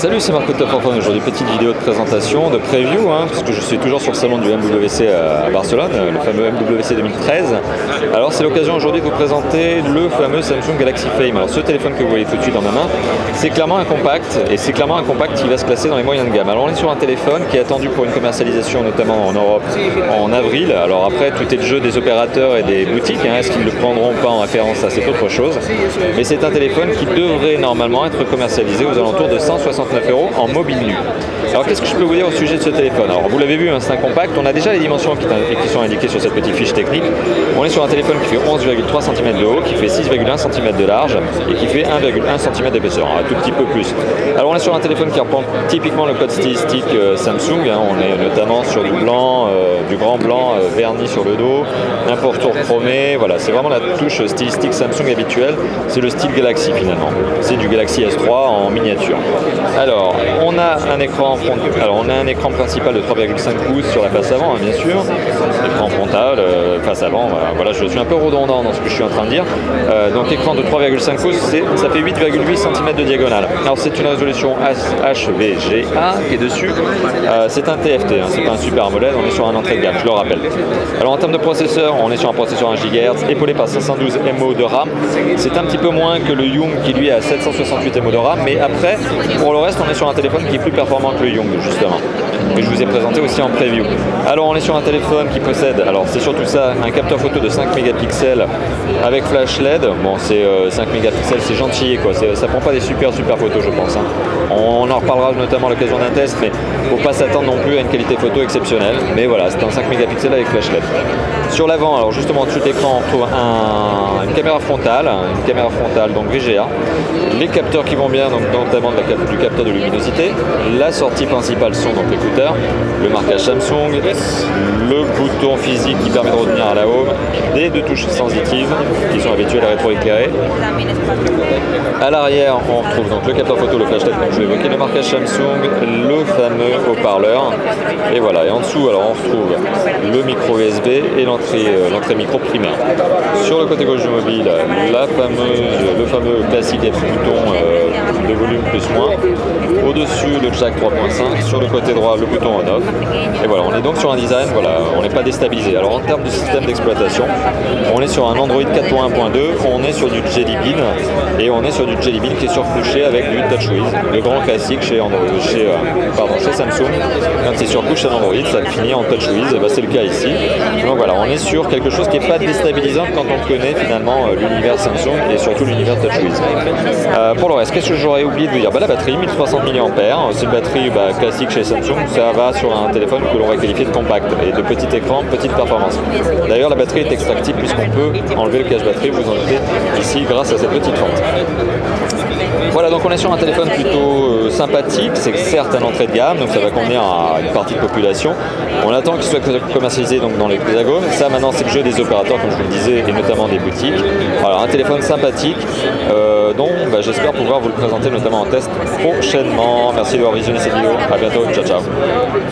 Salut, c'est Marco de Top Phone. Aujourd'hui, petite vidéo de présentation, de preview, parce que je suis toujours sur le salon du MWC à Barcelone, le fameux MWC 2013. Alors, c'est l'occasion aujourd'hui de vous présenter le fameux Samsung Galaxy Fame. Alors, ce téléphone que vous voyez tout de suite dans ma main, c'est clairement un compact, et c'est clairement un compact qui va se classer dans les moyens de gamme. Alors, on est sur un téléphone qui est attendu pour une commercialisation, notamment en Europe, en avril. Alors après, tout est le jeu des opérateurs et des boutiques. Est-ce qu'ils le prendront ou pas en référence, ça c'est autre chose. Mais c'est un téléphone qui devrait normalement être commercialisé aux alentours de 169 € en mobile nu. Alors qu'est-ce que je peux vous dire au sujet de ce téléphone? Alors vous l'avez vu, c'est un compact, on a déjà les dimensions qui sont indiquées sur cette petite fiche technique. On est sur un téléphone qui fait 11,3 cm de haut, qui fait 6,1 cm de large et qui fait 1,1 cm d'épaisseur, un tout petit peu plus. Alors on est sur un téléphone qui reprend typiquement le code stylistique Samsung, on est notamment sur du blanc, du grand blanc verni sur le dos, un pourtour chromé, voilà, c'est vraiment la touche stylistique Samsung habituelle, c'est le style Galaxy finalement, c'est du Galaxy S3 en miniature. Alors on a un écran principal de 3,5 pouces sur la face avant, bien sûr, écran frontal, face avant, voilà, je suis un peu redondant dans ce que je suis en train de dire. Donc écran de 3,5 pouces, ça fait 8,8 cm de diagonale. Alors c'est une résolution HVGA qui est dessus, c'est un TFT, c'est pas un Super AMOLED, on est sur un entrée de gamme, je le rappelle. Alors en termes de processeur, on est sur un processeur 1 GHz épaulé par 512 MO de RAM, c'est un petit peu moins que le Young qui lui a 768 MO de RAM, mais après, pour le reste, on est sur un téléphone qui est plus performant que le Young justement, que je vous ai présenté aussi en preview. Alors on est sur un téléphone qui possède, alors c'est surtout ça, un capteur photo de 5 mégapixels avec flash LED. Bon, c'est 5 mégapixels, c'est gentil quoi, ça prend pas des super photos je pense. On en reparlera notamment à l'occasion d'un test, mais faut pas s'attendre non plus à une qualité photo exceptionnelle. Mais voilà, c'est un 5 mégapixels avec flash LED. Sur l'avant, alors justement au-dessus de l'écran, on trouve une caméra frontale donc VGA, les capteurs qui vont bien, donc notamment du capteur de luminosité, la sortie principale son, donc l'écouteur, le marquage Samsung, le bouton physique qui permet de retenir à la home, des deux touches sensitives qui sont habituelles à rétroéclairer. À l'arrière, on retrouve donc le capteur photo, le flash LED comme je l'ai évoqué, le marquage Samsung, le fameux haut-parleur, et voilà. Et en dessous, alors on retrouve le micro USB et l'entrée micro primaire. Sur le côté gauche du mobile, le fameux classique bouton de volume plus-moins. Au-dessus, le jack 3.5. Sur le côté droit, le bouton on-off. Et voilà, on est donc sur un design, voilà, on n'est pas déstabilisé. Alors en termes de système d'exploitation, on est sur un Android 4.1.2, on est sur du Jelly Bean, et on est sur du Jelly Bean qui est surcouché avec du TouchWiz, le grand classique chez Samsung. Quand c'est surcouché en Android, ça finit en TouchWiz, c'est le cas ici. Donc voilà, on est sur quelque chose qui n'est pas déstabilisant quand on connaît finalement l'univers Samsung et surtout l'univers TouchWiz. Pour le reste, qu'est-ce que j'aurais oublié de vous dire? La batterie, 1300 mAh, c'est une batterie classique chez Samsung, ça va sur un téléphone que l'on va qualifier de compact et de petit écran, petite performance. D'ailleurs, la batterie est extractible puisqu'on peut enlever le cache batterie, vous en doutez, ici grâce à cette petite fente. Voilà, donc on est sur un téléphone plutôt sympathique, c'est certes un entrée de gamme, donc ça va convenir à une partie de population. On attend qu'il soit commercialisé donc dans l'Hexagone. Ça maintenant c'est le jeu des opérateurs comme je vous le disais et notamment des boutiques. Alors un téléphone sympathique dont j'espère pouvoir vous le présenter notamment en test prochainement. Merci d'avoir visionné cette vidéo, à bientôt, ciao ciao.